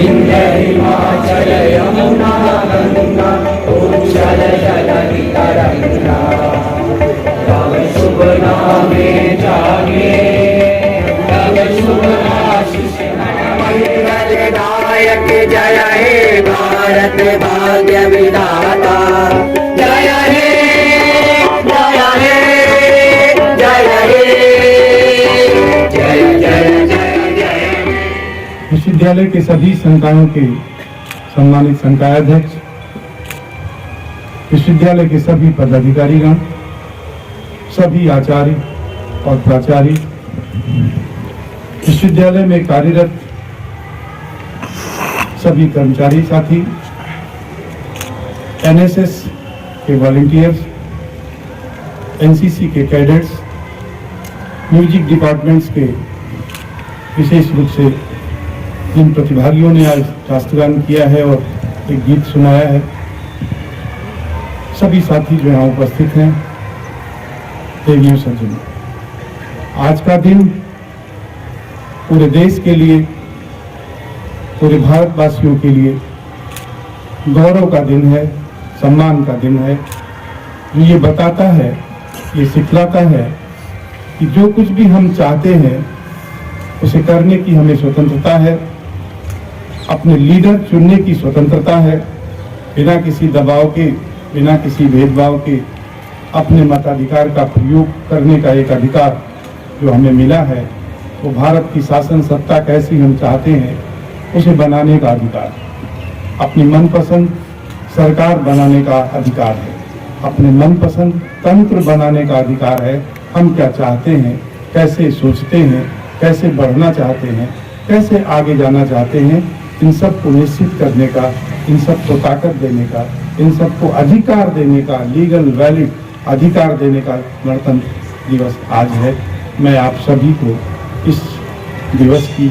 विंध्य हिमाचल यमुना गंगा उच्छल जलधि तरंगा तव शुभ नामे जागे तव शुभ आशीष मंगलदायक जय हे भारत भाग्य विधाता जय हे जय हे जय हे जय जय जय जय। विश्वविद्यालय के सभी संकायों के सम्मानित संकायाध्यक्ष, विश्वविद्यालय के सभी पदाधिकारीगण, सभी आचार्य और प्राचार्य, विश्वविद्यालय में कार्यरत सभी कर्मचारी साथी, एनएसएस के वॉलंटियर्स, एनसीसी के कैडेट्स, म्यूजिक डिपार्टमेंट्स के विशेष रूप से जिन प्रतिभागियों ने आज राष्ट्रगान किया है और एक गीत सुनाया है, सभी साथी जो यहाँ उपस्थित हैं, देवियों सज्जनों, आज का दिन पूरे देश के लिए, पूरे भारतवासियों के लिए गौरव का दिन है, सम्मान का दिन है। ये बताता है, ये सिखलाता है कि जो कुछ भी हम चाहते हैं उसे करने की हमें स्वतंत्रता है, अपने लीडर चुनने की स्वतंत्रता है, बिना किसी दबाव के, बिना किसी भेदभाव के अपने मताधिकार का प्रयोग करने का एक अधिकार जो हमें मिला है, वो भारत की शासन सत्ता कैसी हम चाहते हैं उसे बनाने का अधिकार, अपनी मनपसंद सरकार बनाने का अधिकार है, अपने मनपसंद तंत्र बनाने का अधिकार है। हम क्या चाहते हैं, कैसे सोचते हैं, कैसे बढ़ना चाहते हैं, कैसे आगे जाना चाहते हैं, इन सब को निश्चित करने का, इन सब को ताकत देने का, इन सब को अधिकार देने का, लीगल वैलिड अधिकार देने का गणतंत्र दिवस आज है। मैं आप सभी को इस दिवस की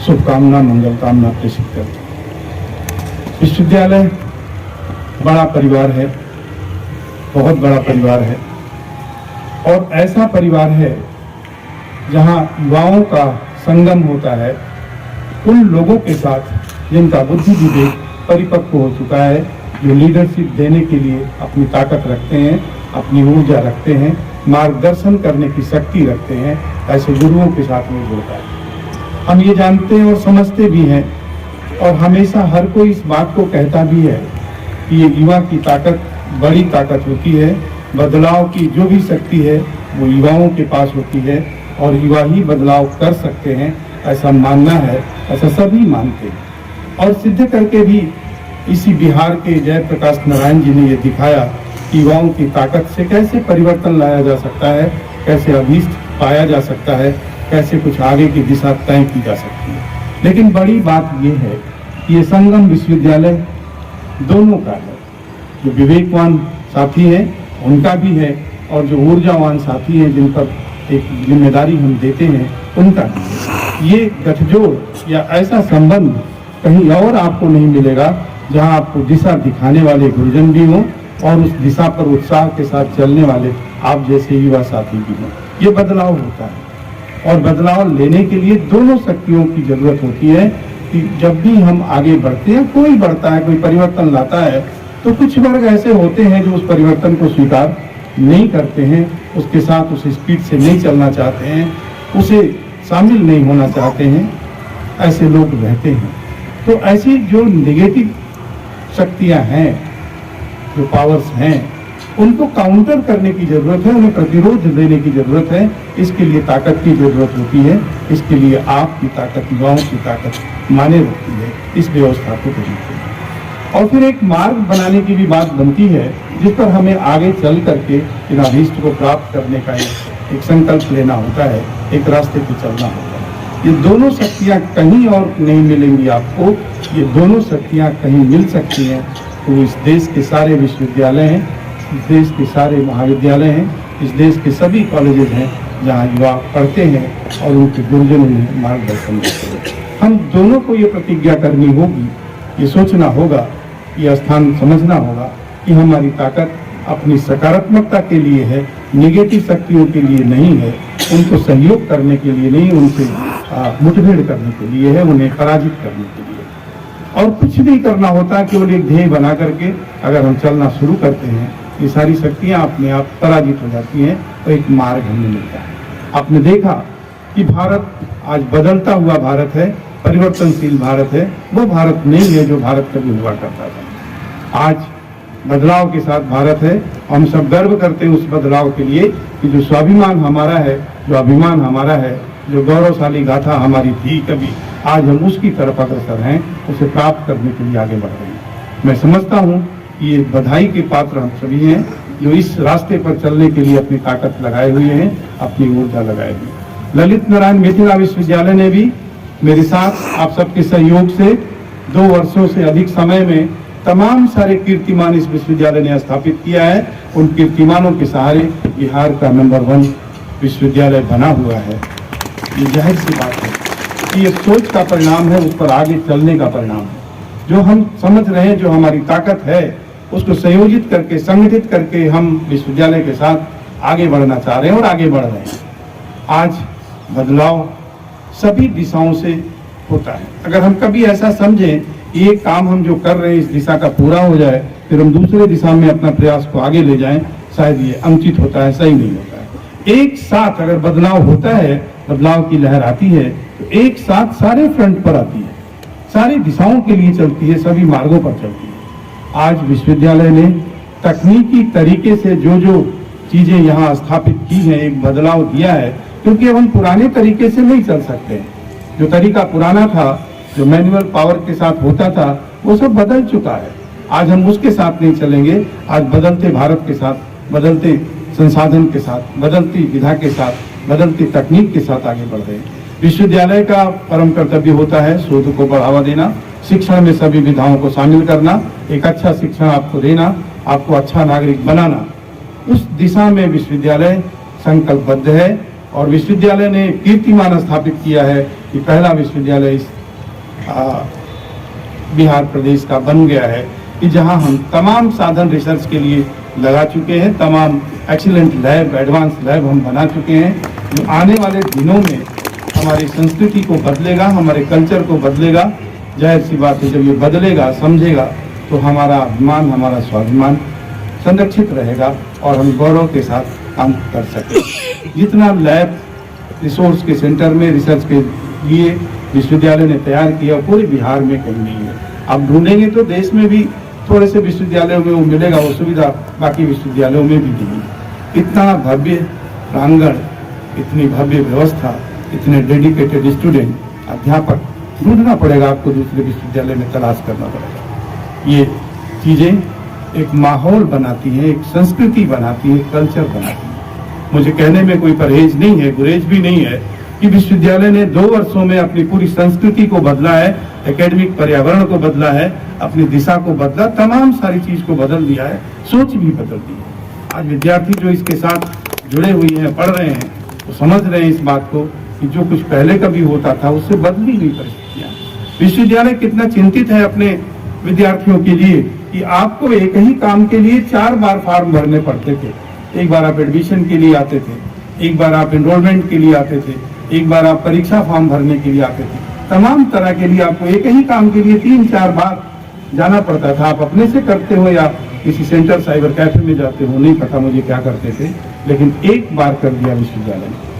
शुभकामना, मंगल कामना प्रेषित करता हूं। विश्वविद्यालय बड़ा परिवार है, बहुत बड़ा परिवार है, और ऐसा परिवार है जहां युवाओं का संगम होता है उन लोगों के साथ जिनका बुद्धि विवेक परिपक्व हो चुका है, जो लीडरशिप देने के लिए अपनी ताकत रखते हैं, अपनी ऊर्जा रखते हैं, मार्गदर्शन करने की शक्ति रखते हैं, ऐसे गुरुओं के साथ में जुड़ता है। हम ये जानते हैं और समझते भी हैं, और हमेशा हर कोई इस बात को कहता भी है कि ये युवा की ताकत बड़ी ताकत होती है, बदलाव की जो भी शक्ति है वो युवाओं के पास होती है, और युवा ही बदलाव कर सकते हैं, ऐसा मानना है, ऐसा सभी मानते हैं। और सिद्ध करके भी इसी बिहार के जयप्रकाश नारायण जी ने ये दिखाया कि युवाओं की ताकत से कैसे परिवर्तन लाया जा सकता है, कैसे अभीष्ट पाया जा सकता है, कैसे कुछ आगे की दिशा तय की जा सकती है। लेकिन बड़ी बात यह है कि ये संगम विश्वविद्यालय दोनों का है, जो विवेकवान साथी हैं उनका भी है, और जो ऊर्जावान साथी हैं जिन पर एक जिम्मेदारी हम देते हैं उनका भी है। ये गठजोड़ या ऐसा संबंध कहीं और आपको नहीं मिलेगा जहां आपको दिशा दिखाने वाले गुरुजन भी हों और उस दिशा पर उत्साह के साथ चलने वाले आप जैसे युवा साथी भी हों। ये बदलाव होता है, और बदलाव लेने के लिए दोनों शक्तियों की जरूरत होती है कि जब भी हम आगे बढ़ते हैं, कोई बढ़ता है, कोई परिवर्तन लाता है, तो कुछ वर्ग ऐसे होते हैं जो उस परिवर्तन को स्वीकार नहीं करते हैं, उसके साथ उस स्पीड से नहीं चलना चाहते हैं, उसे शामिल नहीं होना चाहते हैं, ऐसे लोग रहते हैं। तो ऐसी जो नेगेटिव शक्तियां हैं, जो पावर्स हैं, उनको काउंटर करने की जरूरत है, उन्हें प्रतिरोध देने की जरूरत है। इसके लिए ताकत की जरूरत होती है, इसके लिए आपकी ताकत, युवाओं की ताकत माने रखती है इस व्यवस्था को तरीके। और फिर एक मार्ग बनाने की भी बात बनती है जिस पर हमें आगे चल करके इन अभीष्ट को प्राप्त करने का एक संकल्प लेना होता है, एक रास्ते पे चलना होता है। ये दोनों शक्तियाँ कहीं और नहीं मिलेंगी आपको, ये दोनों शक्तियाँ कहीं मिल सकती हैं तो इस देश के सारे विश्वविद्यालय हैं, इस देश के सारे महाविद्यालय हैं, इस देश के सभी कॉलेजेस हैं जहाँ युवा पढ़ते हैं और उनके गुरुजन उन्हें मार्गदर्शन देते हैं। हम दोनों को ये प्रतिज्ञा करनी होगी, ये सोचना होगा, ये स्थान समझना होगा कि हमारी ताकत अपनी सकारात्मकता के लिए है, नेगेटिव शक्तियों के लिए नहीं है, उनको सहयोग करने के लिए नहीं, उनसे मुठभेड़ करने के लिए है, उन्हें पराजित करने के लिए। और कुछ नहीं करना होता, केवल एक ध्येय बना करके अगर हम चलना शुरू करते हैं, ये सारी शक्तियां अपने आप पराजित हो जाती हैं और एक मार्ग हमें मिलता है। आपने देखा कि भारत आज बदलता हुआ भारत है, परिवर्तनशील भारत है, वो भारत नहीं है जो भारत कभी हुआ करता था। आज बदलाव के साथ भारत है। हम सब गर्व करते हैं उस बदलाव के लिए कि जो स्वाभिमान हमारा है, जो अभिमान हमारा है, जो गौरवशाली गाथा हमारी थी कभी, आज हम उसकी तरफ अग्रसर हैं, उसे प्राप्त करने के लिए आगे बढ़ रहे हैं। मैं समझता हूँ कि ये बधाई के पात्र हम सभी हैं जो इस रास्ते पर चलने के लिए अपनी ताकत लगाए हुए हैं, अपनी ऊर्जा लगाए हुए हैं। ललित नारायण मिथिला विश्वविद्यालय ने भी मेरे साथ आप सबके सहयोग से 2 वर्षों से अधिक समय में तमाम सारे कीर्तिमान इस विश्वविद्यालय ने स्थापित किया है। उन कीर्तिमानों के सहारे बिहार का नंबर 1 विश्वविद्यालय बना हुआ है। ये जाहिर सी बात है कि ये सोच का परिणाम है, उस पर आगे चलने का परिणाम है। जो हम समझ रहे हैं, जो हमारी ताकत है, उसको संयोजित करके, संगठित करके हम विश्वविद्यालय के साथ आगे बढ़ना चाह रहे हैं और आगे बढ़ रहे हैं। आज बदलाव सभी दिशाओं से होता है। अगर हम कभी ऐसा समझें कि ये काम हम जो कर रहे हैं इस दिशा का पूरा हो जाए, फिर हम दूसरे दिशा में अपना प्रयास को आगे ले जाएं, शायद ये अनुचित होता है, सही नहीं होता है। एक साथ अगर बदलाव होता है, बदलाव की लहर आती है, तो एक साथ सारे फ्रंट पर आती है, सारी दिशाओं के लिए चलती है, सभी मार्गों पर चलती है। आज विश्वविद्यालय ने तकनीकी तरीके से जो जो चीजें यहाँ स्थापित की हैं, एक बदलाव दिया है, क्योंकि अब हम पुराने तरीके से नहीं चल सकते। जो तरीका पुराना था, जो मैनुअल पावर के साथ होता था, वो सब बदल चुका है। आज हम उसके साथ नहीं चलेंगे। आज बदलते भारत के साथ, बदलते संसाधन के साथ, बदलती विधा के साथ, बदलती तकनीक के साथ आगे बढ़ रहे हैं। विश्वविद्यालय का परम कर्तव्य होता है शोध को बढ़ावा देना, शिक्षण में सभी विधाओं को शामिल करना, एक अच्छा शिक्षण आपको देना, आपको अच्छा नागरिक बनाना। उस दिशा में विश्वविद्यालय संकल्पबद्ध है और विश्वविद्यालय ने कीर्तिमान स्थापित किया है कि पहला विश्वविद्यालय इस बिहार प्रदेश का बन गया है कि जहां हम तमाम साधन रिसर्च के लिए लगा चुके हैं, तमाम एक्सीलेंट लैब, एडवांस लैब हम बना चुके हैं, जो आने वाले दिनों में हमारी संस्कृति को बदलेगा, हमारे कल्चर को बदलेगा। जाहिर सी बात है, जब ये बदलेगा, समझेगा, तो हमारा अभिमान, हमारा स्वाभिमान संरक्षित रहेगा और हम गौरव के साथ काम कर सकें। जितना लैब रिसोर्स के सेंटर में रिसर्च के लिए विश्वविद्यालय ने तैयार किया, पूरे बिहार में कहीं नहीं है। आप ढूंढेंगे तो देश में भी थोड़े से विश्वविद्यालयों में वो मिलेगा, वो सुविधा बाकी विश्वविद्यालयों में भी नहीं। इतना भव्य प्रांगण, इतनी भव्य व्यवस्था, इतने डेडिकेटेड स्टूडेंट, अध्यापक ढूंढना पड़ेगा आपको, दूसरे विश्वविद्यालय में तलाश करना पड़ेगा। ये चीजें एक माहौल बनाती हैं, एक संस्कृति बनाती है, कल्चर बनाती है। मुझे कहने में कोई परहेज नहीं है, गुरेज भी नहीं है कि विश्वविद्यालय ने 2 वर्षों में अपनी पूरी संस्कृति को बदला है, एकेडमिक पर्यावरण को बदला है, अपनी दिशा को बदला, तमाम सारी चीज को बदल दिया है, सोच भी बदल दी है। आज विद्यार्थी जो इसके साथ जुड़े हुए हैं, पढ़ रहे हैं, तो समझ रहे हैं इस बात को कि जो कुछ पहले कभी होता था उससे बदली हुई परिस्थितियां। विश्वविद्यालय कितना चिंतित है अपने विद्यार्थियों के लिए कि आपको एक ही काम के लिए 4 बार फॉर्म भरने पड़ते थे। एक बार आप एडमिशन के लिए आते थे, एक बार आप एनरोलमेंट के लिए आते थे, एक बार आप परीक्षा फॉर्म भरने के लिए आते थे। तमाम तरह के लिए आपको एक ही काम के लिए 3-4 बार जाना पड़ता था। आप अपने से करते हो या किसी सेंटर साइबर कैफे में जाते हो, नहीं पता मुझे क्या करते थे, लेकिन एक बार कर दिया विश्वविद्यालय ने।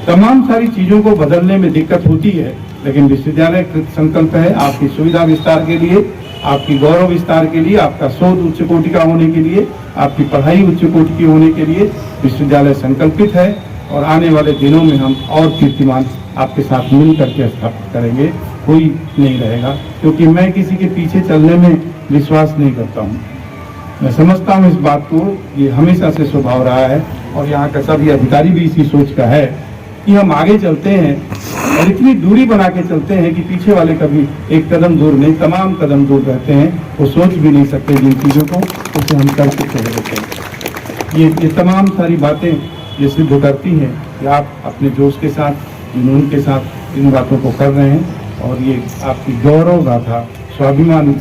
तमाम सारी चीजों को बदलने में दिक्कत होती है, लेकिन विश्वविद्यालय कृत संकल्प है आपकी सुविधा विस्तार के लिए, आपकी गौरव विस्तार के लिए, आपका शोध उच्च कोटि का होने के लिए, आपकी पढ़ाई उच्च कोटि की होने के लिए विश्वविद्यालय संकल्पित है। और आने वाले दिनों में हम और कीर्तिमान आपके साथ मिल करके स्थापित करेंगे। कोई नहीं रहेगा, क्योंकि मैं किसी के पीछे चलने में विश्वास नहीं करता हूँ। मैं समझता हूँ इस बात को, ये हमेशा से स्वभाव रहा है और यहाँ का सभी अधिकारी भी इसी सोच का है कि हम आगे चलते हैं और इतनी दूरी बना के चलते हैं कि पीछे वाले कभी एक कदम दूर नहीं, तमाम कदम दूर रहते हैं। वो सोच भी नहीं सकते जिन चीज़ों को, उसे हम करके चले रहते हैं। ये तमाम सारी बातें ये सिद्ध करती हैं कि आप अपने जोश के साथ, जुनून के साथ इन बातों को कर रहे हैं और ये आपकी गौरव गाथा, स्वाभिमान,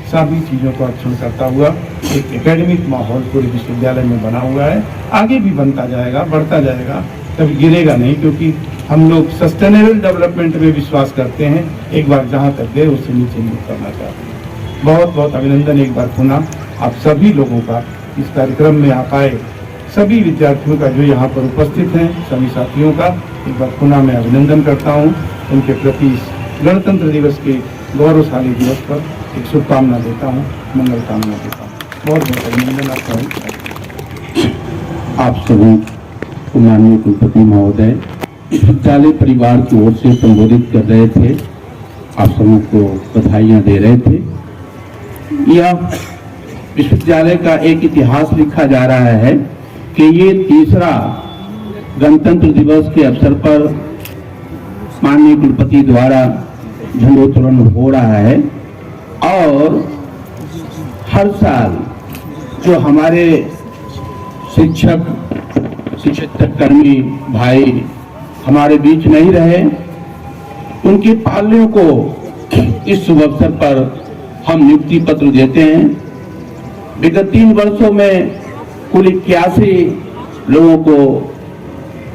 सभी चीज़ों को अक्षुण करता हुआ एक एकेडमिक माहौल पूरे विश्वविद्यालय में बना हुआ है। आगे भी बनता जाएगा, बढ़ता जाएगा। कभी गिरेगा नहीं, क्योंकि हम लोग सस्टेनेबल डेवलपमेंट में विश्वास करते हैं। एक बार जहाँ तक गए उससे नीचे नहीं करना चाहते हैं। बहुत बहुत अभिनंदन एक बार पुनः आप सभी लोगों का इस कार्यक्रम में आप आए, सभी विद्यार्थियों का जो यहाँ पर उपस्थित हैं, सभी साथियों का एक बार पुनः मैं अभिनंदन करता हूँ। उनके प्रति इस गणतंत्र दिवस के गौरवशाली दिवस पर एक शुभकामना देता हूँ, मंगल कामना देता हूँ। बहुत बहुत अभिनंदन आपका। आप सभी को माननीय कुलपति महोदय विश्वविद्यालय परिवार की ओर से संबोधित कर रहे थे, आप सबों को बधाइयां दे रहे थे। यह विश्वविद्यालय का एक इतिहास लिखा जा रहा है कि ये तीसरा गणतंत्र दिवस के अवसर पर माननीय कुलपति द्वारा झंडोत्तोलन हो रहा है और हर साल जो हमारे शिक्षक कर्मी भाई हमारे बीच नहीं रहे, उनके पालकों को इस शुभ अवसर पर हम नियुक्ति पत्र देते हैं। विगत 3 वर्षों में कुल 81 लोगों को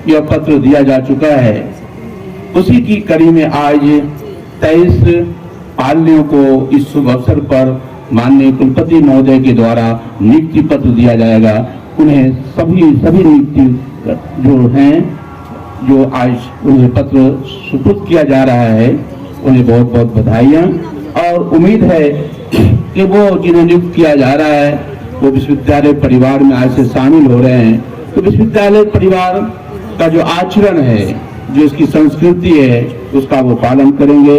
यह पत्र दिया जा चुका है। उसी की कड़ी में आज 23 पालकों को इस शुभ अवसर पर माननीय कुलपति महोदय के द्वारा नियुक्ति पत्र दिया जाएगा। उन्हें सभी नियुक्ति जो हैं, जो आज उन्हें पत्र सुपुर्द किया जा रहा है, उन्हें बहुत बहुत बधाइयाँ और उम्मीद है कि वो जिन्हें नियुक्त किया जा रहा है वो विश्वविद्यालय परिवार में आज से शामिल हो रहे हैं। तो विश्वविद्यालय परिवार का जो आचरण है, जो इसकी संस्कृति है, उसका वो पालन करेंगे।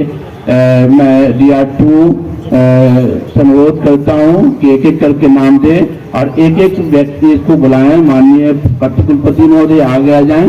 मैं DR2 से अनुरोध करता हूँ कि एक एक करके नाम दे और एक एक व्यक्ति इसको बुलाएं। माननीय कुलपति महोदय आगे आ जाएं।